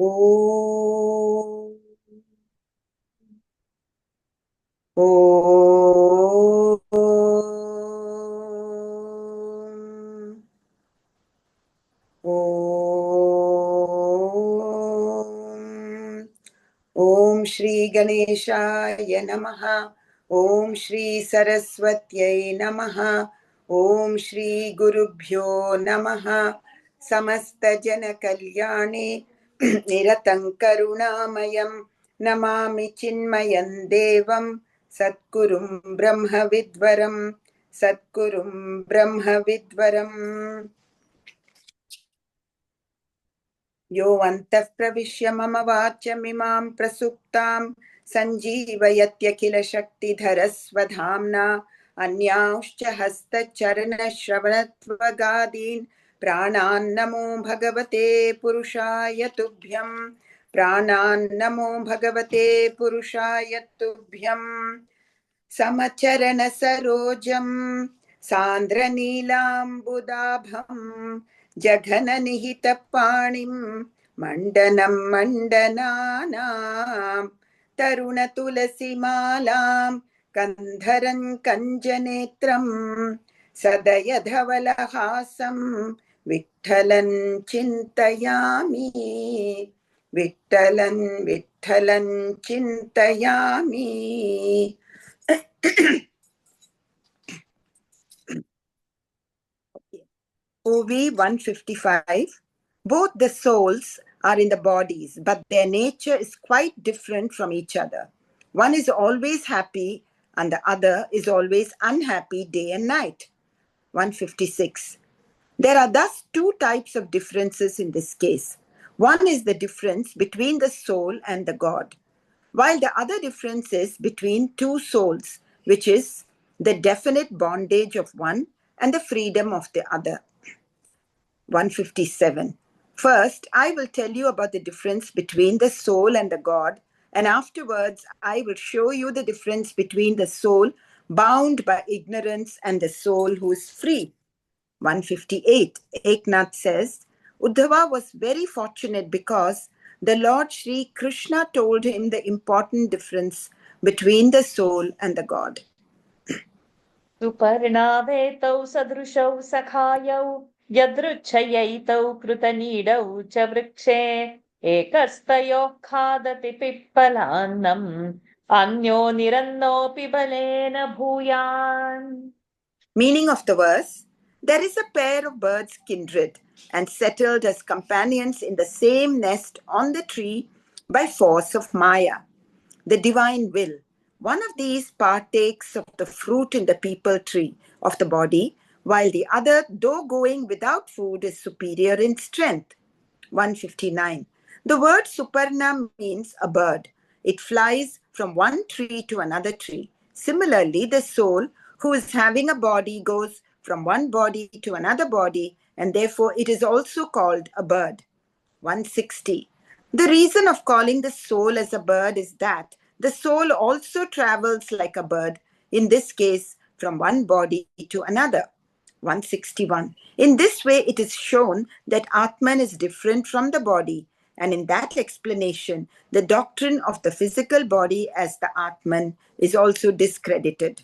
Om. Om. Om. Om Shri Ganeshaya Namaha. Om Shri Saraswatyai Namaha. Om Shri Gurubhyo Namaha. Samasta Jana Kalyane Niratang Karunamayam Namami Chinmayan Devam Satgurum Brahma Vidvaram Satgurum Brahma Vidvaram. Yo antah pravishya mama vachamimam prasuptam sanjeevayatyakhila shakti-dharasvadhamna anyauscha hasta-charana-shravanatvagaadin pranan namo bhagavate purushaya tubhyam pranan namo bhagavate purushaya tubhyam samacharana sarojam sandra-neelambudabham Jaghana-nihita-panim Mandanam-mandananam Taruna-tulasi-malam Kandharan-kanjanetram Sadayadhavalahasam Vitthalan-chintayami Vitthalan-chintayami. OV 155. Both the souls are in the bodies, but their nature is quite different from each other. One is always happy and the other is always unhappy day and night. 156. There are thus two types of differences in this case. One is the difference between the soul and the God, while the other difference is between two souls, which is the definite bondage of one and the freedom of the other. 157. First, I will tell you about the difference between the soul and the God, and afterwards I will show you the difference between the soul bound by ignorance and the soul who is free. 158. Eknath says, Uddhava was very fortunate because the Lord Sri Krishna told him the important difference between the soul and the God. Suparnavetau sadrushau sakhayau yadruchayayitau krutanidau cha vrikshe ekastayo khadati pippalannam anyo nirannopi balena bhuyan. Meaning of the verse, there is a pair of birds kindred and settled as companions in the same nest on the tree by force of Maya, the divine will. One of these partakes of the fruit in the peepal tree of the body, while the other, though going without food, is superior in strength. 159. The word Suparna means a bird. It flies from one tree to another tree. Similarly, the soul, who is having a body, goes from one body to another body, and therefore it is also called a bird. 160. The reason of calling the soul as a bird is that the soul also travels like a bird, in this case, from one body to another. 161. In this way, it is shown that Atman is different from the body, and in that explanation, the doctrine of the physical body as the Atman is also discredited.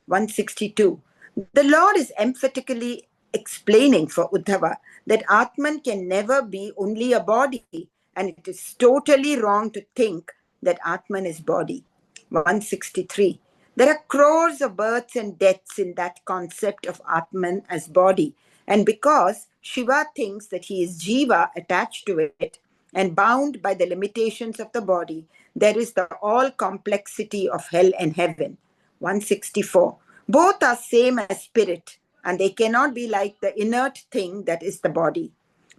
162. The Lord is emphatically explaining for Uddhava that Atman can never be only a body, and it is totally wrong to think that Atman is body. 163. There are crores of births and deaths in that concept of Atman as body, and because Shiva thinks that he is Jiva attached to it and bound by the limitations of the body, there is the all complexity of hell and heaven. 164. Both are same as spirit, and they cannot be like the inert thing that is the body.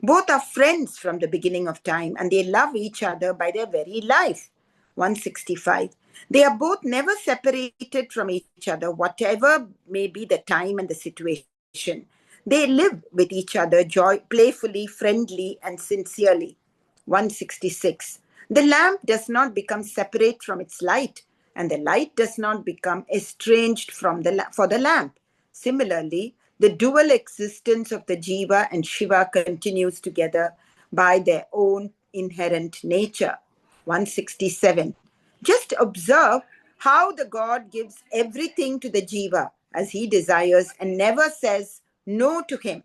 Both are friends from the beginning of time, and they love each other by their very life. 165. They are both never separated from each other, whatever may be the time and the situation. They live with each other playfully, friendly, and sincerely. 166. The lamp does not become separate from its light, and the light does not become estranged from for the lamp. Similarly, the dual existence of the Jiva and Shiva continues together by their own inherent nature. 167. Just observe how the God gives everything to the jiva as he desires and never says no to him.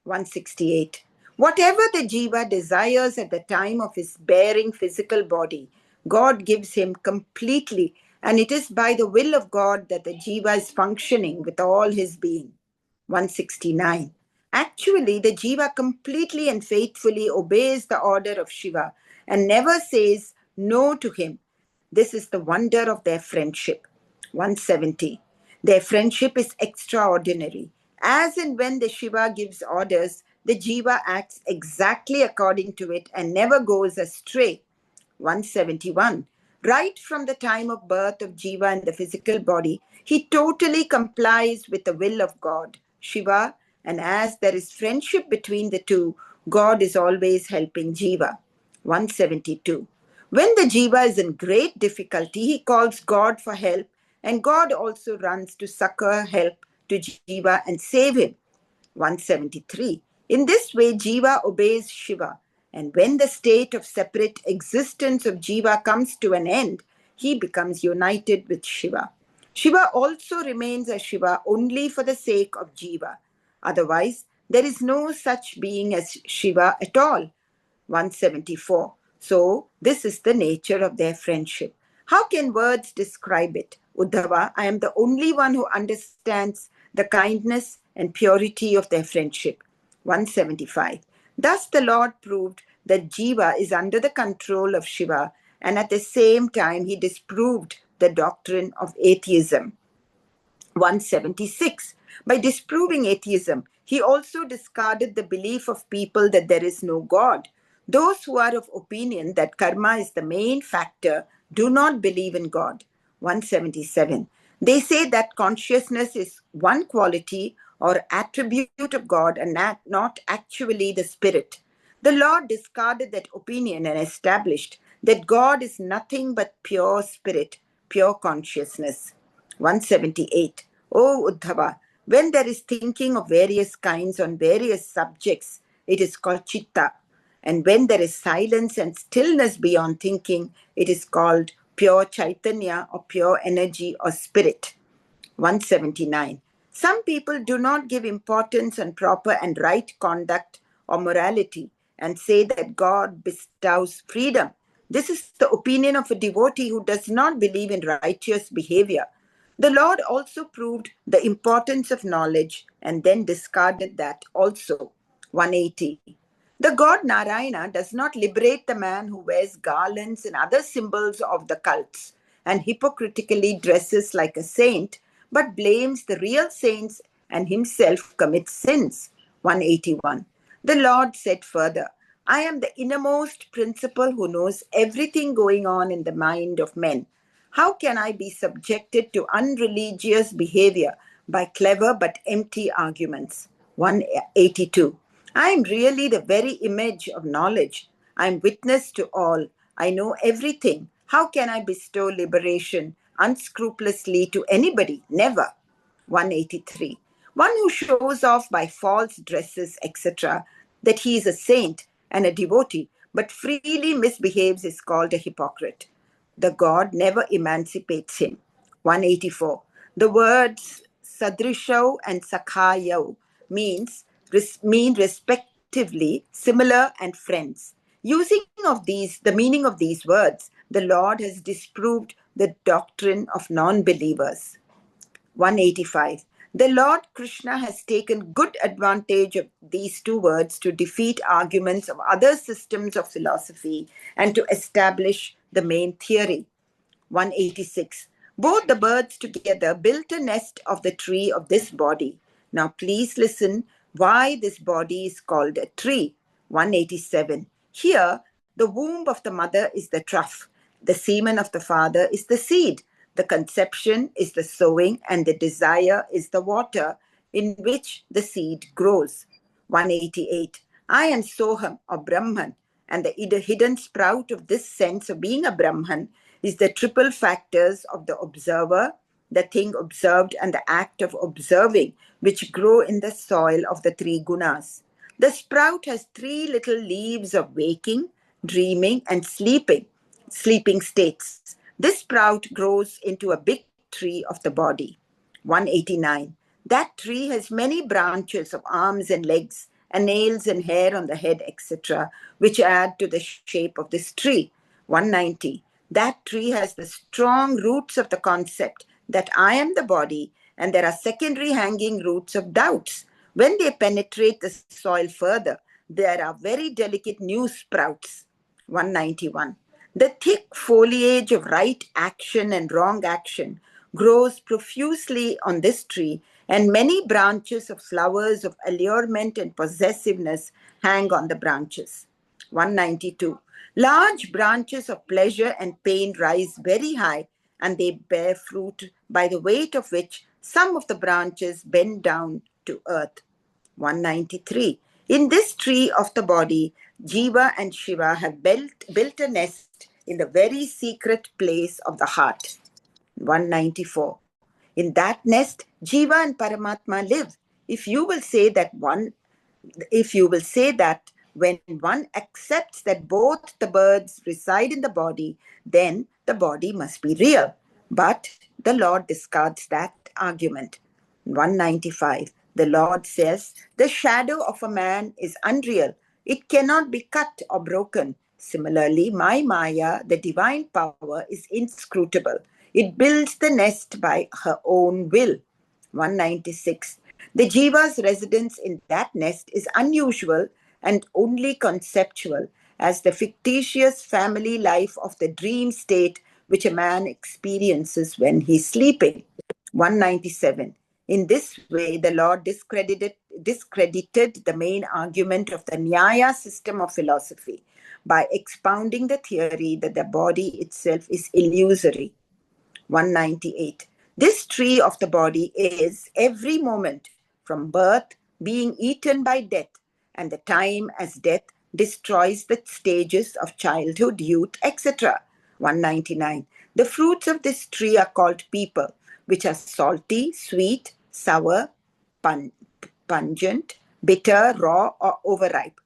168. Whatever the jiva desires at the time of his bearing physical body, God gives him completely, and it is by the will of God that the jiva is functioning with all his being. 169. Actually, the jiva completely and faithfully obeys the order of Shiva and never says no to him. This is the wonder of their friendship. 170. Their friendship is extraordinary. As and when the Shiva gives orders, the jiva acts exactly according to it and never goes astray. 171. Right from the time of birth of Jiva in the physical body, he totally complies with the will of God, Shiva, and as there is friendship between the two, God is always helping Jiva. 172. When the Jiva is in great difficulty, he calls God for help, and God also runs to succor help to Jiva and save him. 173. In this way, Jiva obeys Shiva, and when the state of separate existence of Jiva comes to an end, he becomes united with Shiva. Shiva also remains a Shiva only for the sake of Jiva. Otherwise, there is no such being as Shiva at all. 174. So, this is the nature of their friendship. How can words describe it? Uddhava, I am the only one who understands the kindness and purity of their friendship. 175. Thus the Lord proved that Jiva is under the control of Shiva, and at the same time he disproved the doctrine of atheism. 176. By disproving atheism, he also discarded the belief of people that there is no God. Those who are of opinion that karma is the main factor do not believe in God. 177. They say that consciousness is one quality or attribute of God and not actually the spirit. The Lord discarded that opinion and established that God is nothing but pure spirit, pure consciousness. 178. O Uddhava, when there is thinking of various kinds on various subjects, it is called chitta. And when there is silence and stillness beyond thinking, it is called pure chaitanya or pure energy or spirit. 179. Some people do not give importance on proper and right conduct or morality and say that God bestows freedom. This is the opinion of a devotee who does not believe in righteous behavior. The Lord also proved the importance of knowledge and then discarded that also. 180. The god Narayana does not liberate the man who wears garlands and other symbols of the cults and hypocritically dresses like a saint, but blames the real saints and himself commits sins. 181. The Lord said further, I am the innermost principle who knows everything going on in the mind of men. How can I be subjected to unreligious behavior by clever but empty arguments? 182. I am really the very image of knowledge. I am witness to all. I know everything. How can I bestow liberation unscrupulously to anybody? Never. 183. One who shows off by false dresses, etc., that he is a saint and a devotee, but freely misbehaves is called a hypocrite. The God never emancipates him. 184. The words sadrishav and sakhayav mean respectively similar and friends. Using the meaning of these words, the Lord has disproved the doctrine of non-believers. 185. The Lord Krishna has taken good advantage of these two words to defeat arguments of other systems of philosophy and to establish the main theory. 186. Both the birds together built a nest of the tree of this body. Now please listen why this body is called a tree. 187. Here, the womb of the mother is the trough. The semen of the father is the seed. The conception is the sowing, and the desire is the water in which the seed grows. 188. I am Soham, or Brahman, and the hidden sprout of this sense of being a Brahman is the triple factors of the observer, the thing observed, and the act of observing, which grow in the soil of the three gunas. The sprout has three little leaves of waking, dreaming, and sleeping states. This sprout grows into a big tree of the body. 189. That tree has many branches of arms and legs, and nails and hair on the head, etc., which add to the shape of this tree. 190. That tree has the strong roots of the concept that I am the body, and there are secondary hanging roots of doubts. When they penetrate the soil further, there are very delicate new sprouts. 191. The thick foliage of right action and wrong action grows profusely on this tree, and many branches of flowers of allurement and possessiveness hang on the branches. 192. Large branches of pleasure and pain rise very high, and they bear fruit by the weight of which some of the branches bend down to earth. 193. In this tree of the body, Jiva and Shiva have built a nest in the very secret place of the heart. 194. In that nest, Jiva and Paramatma live. If you will say that when one accepts that both the birds reside in the body, then the body must be real. But the Lord discards that argument. 195. The Lord says, the shadow of a man is unreal. It cannot be cut or broken. Similarly, my Maya, the divine power, is inscrutable. It builds the nest by her own will. 196. The Jiva's residence in that nest is unusual and only conceptual, as the fictitious family life of the dream state which a man experiences when he is sleeping. 197. In this way, the Lord discredited the main argument of the Nyaya system of philosophy by expounding the theory that the body itself is illusory. 198. This tree of the body is every moment from birth being eaten by death, and the time as death destroys the stages of childhood, youth, etc. 199. The fruits of this tree are called people, which are salty, sweet, sour, pungent, bitter, raw, or overripe.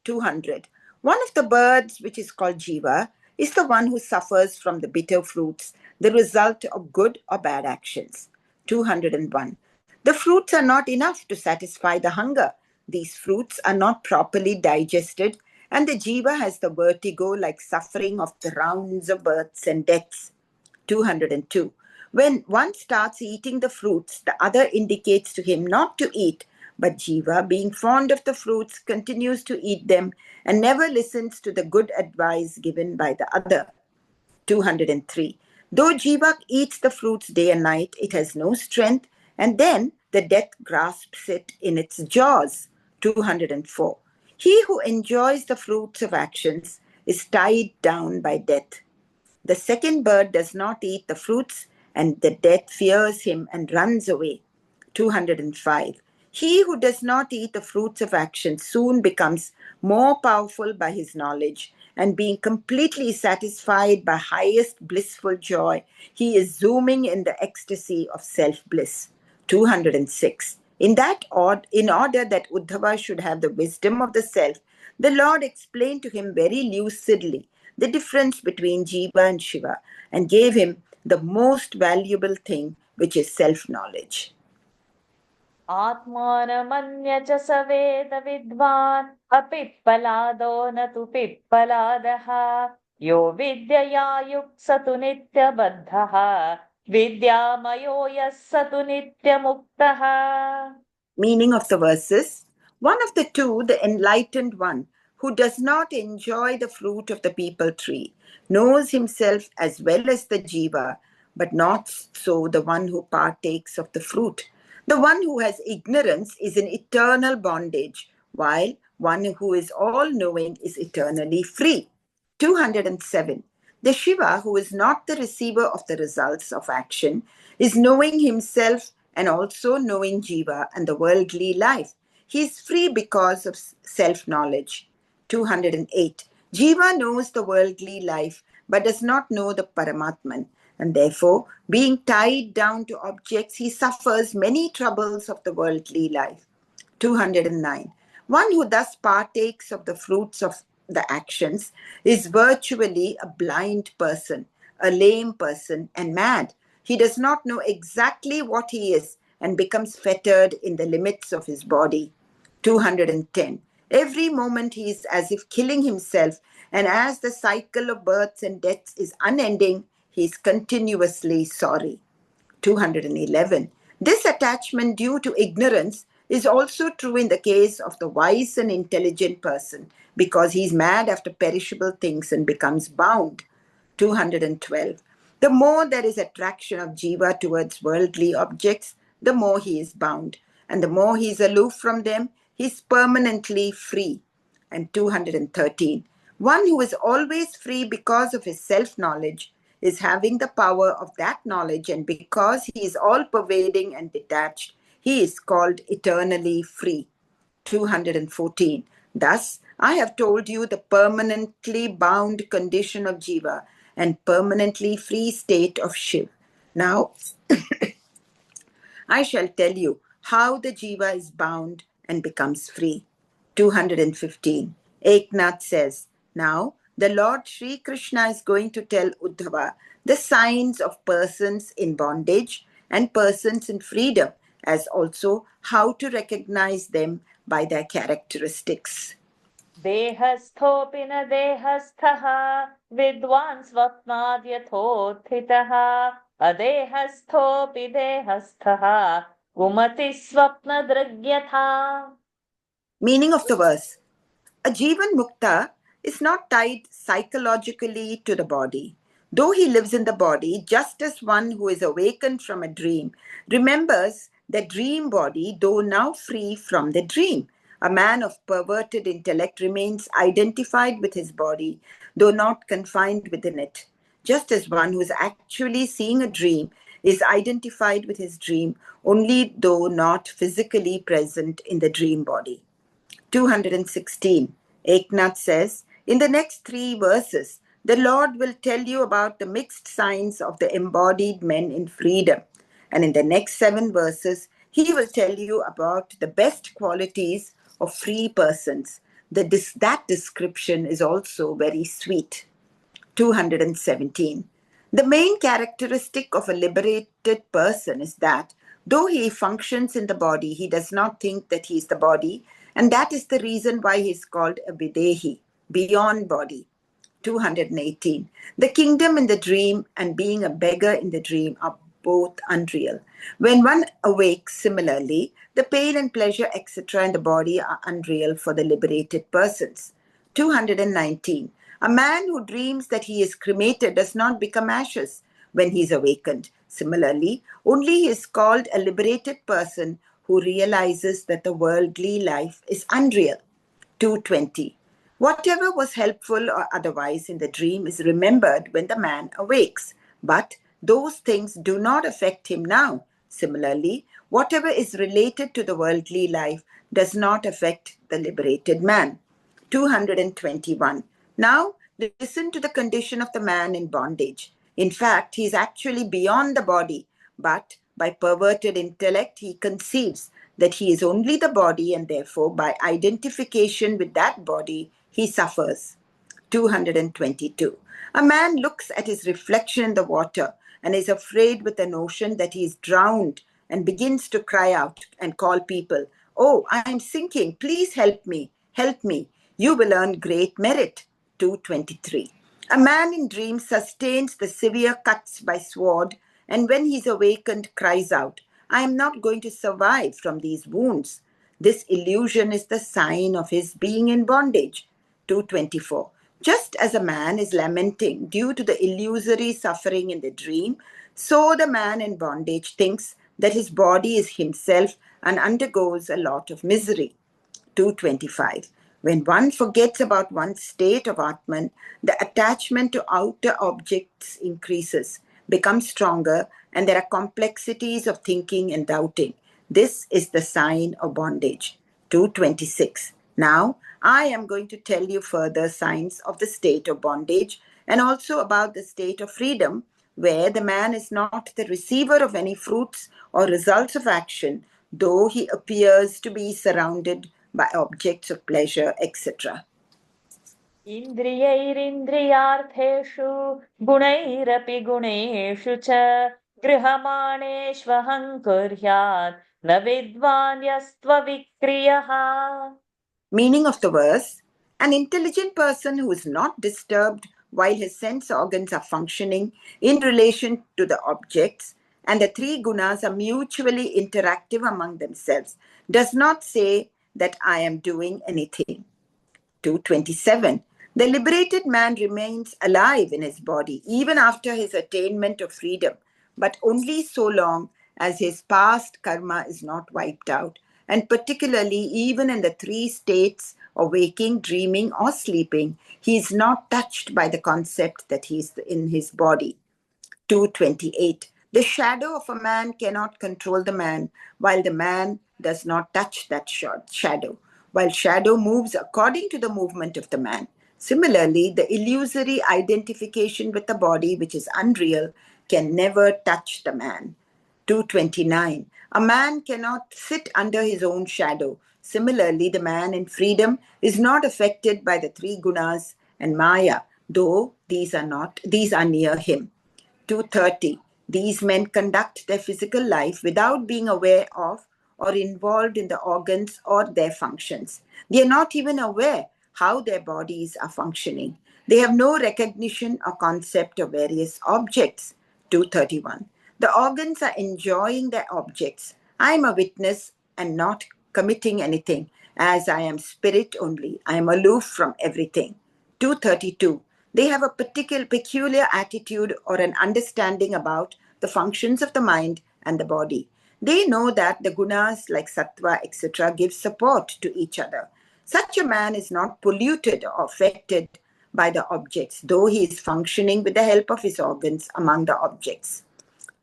200. One of the birds, which is called Jiva, is the one who suffers from the bitter fruits, the result of good or bad actions. 201. The fruits are not enough to satisfy the hunger. These fruits are not properly digested, and the Jiva has the vertigo like suffering of the rounds of births and deaths. 202. When one starts eating the fruits, the other indicates to him not to eat, but Jiva, being fond of the fruits, continues to eat them and never listens to the good advice given by the other. 203. Though Jiva eats the fruits day and night, it has no strength, and then the death grasps it in its jaws. 204. He who enjoys the fruits of actions is tied down by death. The second bird does not eat the fruits, and the death fears him and runs away. 205. He who does not eat the fruits of action soon becomes more powerful by his knowledge, and being completely satisfied by highest blissful joy, he is zooming in the ecstasy of self-bliss. 206. In order that Uddhava should have the wisdom of the self, the Lord explained to him very lucidly the difference between Jiva and Shiva, and gave him the most valuable thing, which is self-knowledge. आत्मानमन्य च स वेद विद्वान् अपिप्पलादो न तु पिप्पलादः यो विद्यया युक् स तु नित्यबद्धः विद्यामयो यः स तु नित्यमुक्तः. Meaning of the verses: one of the two, the enlightened one, who does not enjoy the fruit of the peepal tree, knows himself as well as the Jiva, but not so the one who partakes of the fruit. The one who has ignorance is in eternal bondage, while one who is all-knowing is eternally free. 207. The Shiva, who is not the receiver of the results of action, is knowing himself and also knowing Jiva and the worldly life. He is free because of self-knowledge. 208. Jiva knows the worldly life but does not know the Paramatman, and therefore, being tied down to objects, he suffers many troubles of the worldly life. 209. One who thus partakes of the fruits of the actions, is virtually a blind person, a lame person, and mad. He does not know exactly what he is and becomes fettered in the limits of his body. 210. Every moment he is as if killing himself, and as the cycle of births and deaths is unending, he is continuously sorry. 211. This attachment due to ignorance is also true in the case of the wise and intelligent person, because he is mad after perishable things and becomes bound. 212. The more there is attraction of jiva towards worldly objects, the more he is bound. And the more he is aloof from them, he is permanently free. And 213. One who is always free because of his self-knowledge is having the power of that knowledge, and because he is all-pervading and detached, he is called eternally free. 214. Thus, I have told you the permanently bound condition of Jiva and permanently free state of Shiv. Now, I shall tell you how the Jiva is bound and becomes free. 215. Eknath says, now the Lord Sri Krishna is going to tell Uddhava the signs of persons in bondage and persons in freedom, as also how to recognize them by their characteristics. देहस्थोऽपि न देहस्थः विद्वान् स्वप्नाद् यथोत्थितः अदेहस्थोऽपि देहस्थः कुमति स्वप्नदृग्यथा. Meaning of the verse. A Jivan Mukta is not tied psychologically to the body. Though he lives in the body, just as one who is awakened from a dream remembers the dream body, though now free from the dream. A man of perverted intellect remains identified with his body, though not confined within it. Just as one who is actually seeing a dream is identified with his dream, only though not physically present in the dream body. 216. Eknath says, in the next 3 verses, the Lord will tell you about the mixed signs of the embodied men in freedom. And in the next 7 verses, he will tell you about the best qualities of free persons. That description is also very sweet. 217. The main characteristic of a liberated person is that, though he functions in the body, he does not think that he is the body, and that is the reason why he is called a videhi, beyond body. 218. The kingdom in the dream and being a beggar in the dream are both unreal. When one awakes, similarly, the pain and pleasure, etc., in the body are unreal for the liberated persons. 219. A man who dreams that he is cremated does not become ashes when he is awakened. Similarly, only he is called a liberated person who realizes that the worldly life is unreal. 220. Whatever was helpful or otherwise in the dream is remembered when the man awakes, but those things do not affect him now. Similarly, whatever is related to the worldly life does not affect the liberated man. 221. Now, listen to the condition of the man in bondage. In fact, he is actually beyond the body, but by perverted intellect, he conceives that he is only the body, and therefore, by identification with that body, he suffers. 222. A man looks at his reflection in the water and is afraid with the notion that he is drowned and begins to cry out and call people, oh, I am sinking, please help me, help me. You will earn great merit. 223. A man in dreams sustains the severe cuts by sword, and when he is awakened cries out, I am not going to survive from these wounds. This illusion is the sign of his being in bondage. 224. Just as a man is lamenting due to the illusory suffering in the dream, so the man in bondage thinks that his body is himself and undergoes a lot of misery. 225. When one forgets about one's state of Atman, the attachment to outer objects increases, becomes stronger, and there are complexities of thinking and doubting. This is the sign of bondage. 226. Now, I am going to tell you further signs of the state of bondage and also about the state of freedom, where the man is not the receiver of any fruits or results of action, though he appears to be surrounded by objects of pleasure, etc. इन्द्रियैरिन्द्रियार्थेषु गुणैरपि गुणेषु च गृहमाणेष्वहं कुर्यात् न विद्वान् यस्त्वविक्रियः. Meaning of the verse: an intelligent person who is not disturbed while his sense organs are functioning in relation to the objects and the three gunas are mutually interactive among themselves does not say that I am doing anything. 227. The liberated man remains alive in his body even after his attainment of freedom, but only so long as his past karma is not wiped out, and particularly even in the three states of waking, dreaming, or sleeping, he is not touched by the concept that he is in his body. 228. The shadow of a man cannot control the man, while the man does not touch that shadow, while shadow moves according to the movement of the man. Similarly, the illusory identification with the body, which is unreal, can never touch the man. 229. A man cannot sit under his own shadow. Similarly, the man in freedom is not affected by the three gunas and Maya, though these are near him. 230. These men conduct their physical life without being aware of or involved in the organs or their functions. They are not even aware how their bodies are functioning. They have no recognition or concept of various objects. 231. The organs are enjoying their objects. I am a witness and not committing anything, as I am spirit only. I am aloof from everything. 232. They have a peculiar attitude or an understanding about the functions of the mind and the body. They know that the gunas like sattva, etc., give support to each other. Such a man is not polluted or affected by the objects, though he is functioning with the help of his organs among the objects.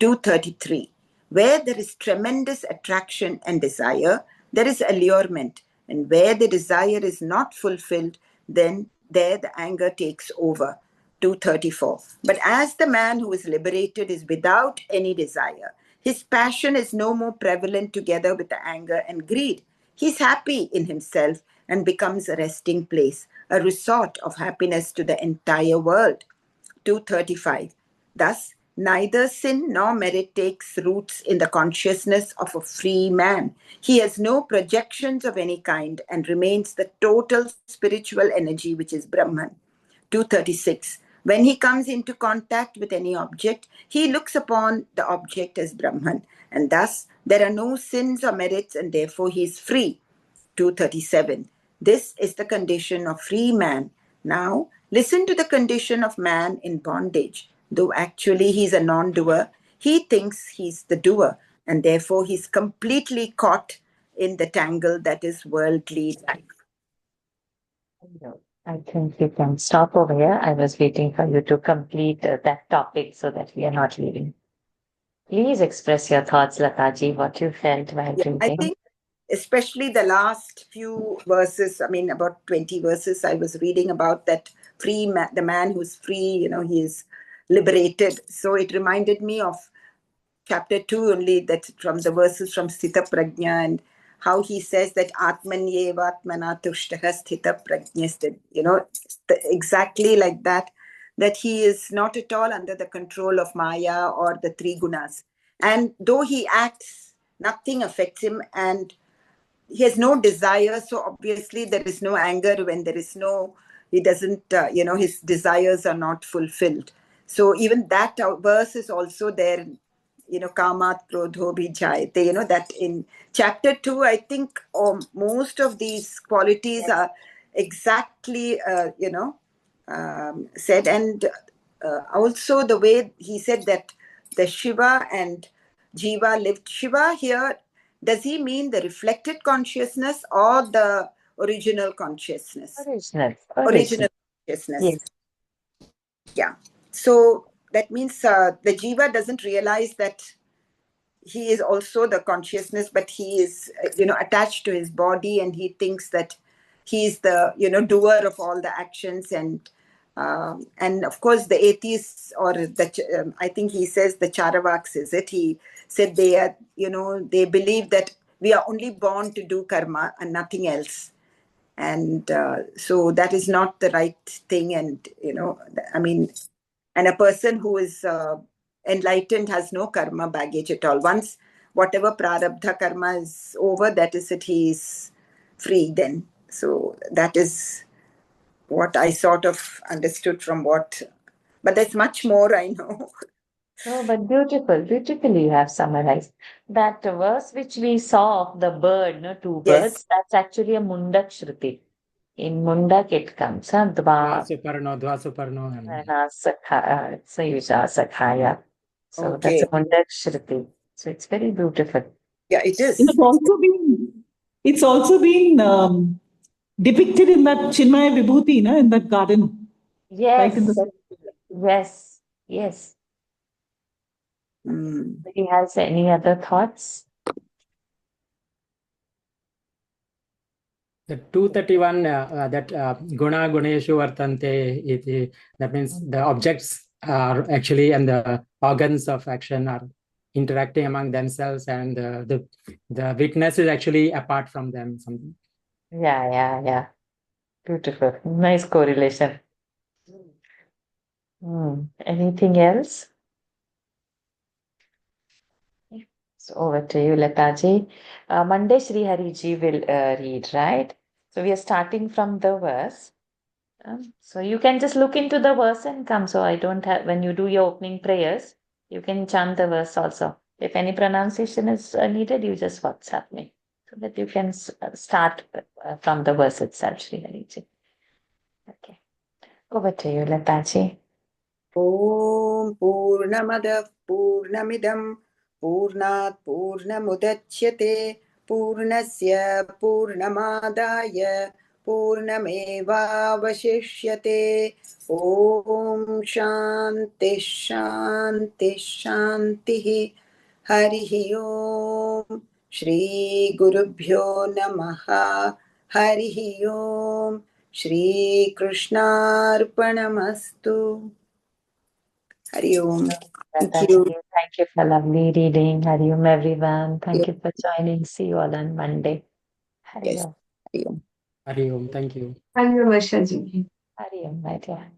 233. Where there is tremendous attraction and desire, there is allurement. And where the desire is not fulfilled, then there the anger takes over. 234. But as the man who is liberated is without any desire, his passion is no more prevalent together with the anger and greed. He is happy in himself and becomes a resting place, a resort of happiness to the entire world. 235. Thus, neither sin nor merit takes roots in the consciousness of a free man. He has no projections of any kind and remains the total spiritual energy, which is Brahman. 236. When he comes into contact with any object, he looks upon the object as Brahman, and thus there are no sins or merits, and therefore he is free. 237. This is the condition of free man. Now, listen to the condition of man in bondage. Though actually he is a non-doer, he thinks he's the doer, and therefore he's completely caught in the tangle that is worldly life. I think you can stop over here. I was waiting for you to complete that topic so that we are not leaving. Please express your thoughts, Lataji, what you felt while I reading. think especially the last few verses, I mean, about 20 verses I was reading about that the man who's free, he is liberated. So it reminded me of chapter 2 only, that from the verses from Sthita Prajna, and how he says that Atmanyeva Atmana Tushtaha Sthita Prajnasthit, exactly like that he is not at all under the control of Maya or the three gunas. And though he acts, nothing affects him, and he has no desire. So obviously there is no anger when he doesn't, his desires are not fulfilled. So even that verse is also there, kamat krodho bhijayate, that in chapter 2, I think most of these qualities are exactly, said. And also the way he said that the Shiva and Jiva lived. Shiva here, does he mean the reflected consciousness or the original consciousness? Original consciousness. Yes. Yeah. So that means the Jiva doesn't realize that he is also the consciousness, but he is, attached to his body, and he thinks that he is the, doer of all the actions. And of course, the atheists, or I think he says the Charavaks, is it? He said they are, they believe that we are only born to do karma and nothing else. And so that is not the right thing. And, I mean, and a person who is enlightened has no karma baggage at all. Once whatever prarabdha karma is over, that is it, he is free then. So that is what I sort of understood from what, but there's much more I know. No, but beautifully you have summarized. That verse which we saw of the bird, no, two Yes. birds, that's actually a Mundak Shruti. In Mundak it comes, huh? Dvasuparno. Sayuja Sakhaya. So that's a Okay. Mundak Shruti. So it's very beautiful. Yeah, it is. It's also been depicted in that Chinmaya Vibhuti, na, in that garden. Right in Yes, the yes. Mm. He has any other thoughts? The 231, that guna guneshu vartante, that means the objects are actually, and the organs of action are interacting among themselves, and the witness is actually apart from them. Something. Yeah. Beautiful. Nice correlation. Anything else? So over to you, Lataji. Monday Sri Hari ji will read, right? So we are starting from the verse. So you can just look into the verse and come. So I don't have, when you do your opening prayers, you can chant the verse also. If any pronunciation is needed, you just WhatsApp me so that you can start from the verse itself, Sri Hari ji. Okay. Over to you, Lataji. Om Purnamadav Purnamidam Purnat Purnamudachyate Purnasya Purnamadaya Purnamevavashishyate. Om Shanti Shanti Shanti. Harihi Om. Shri Gurubhyo Namaha. Harihi Om. Shri Krishnarpanamastu. Hari Om. Thank you. Thank you for lovely reading. Hari Om, everyone. Thank you for joining. See you all on Monday. Hari Yes. Om. Hari Om. Hari Om. Thank you. Thank you, Varsha ji. Hari Om, my dear.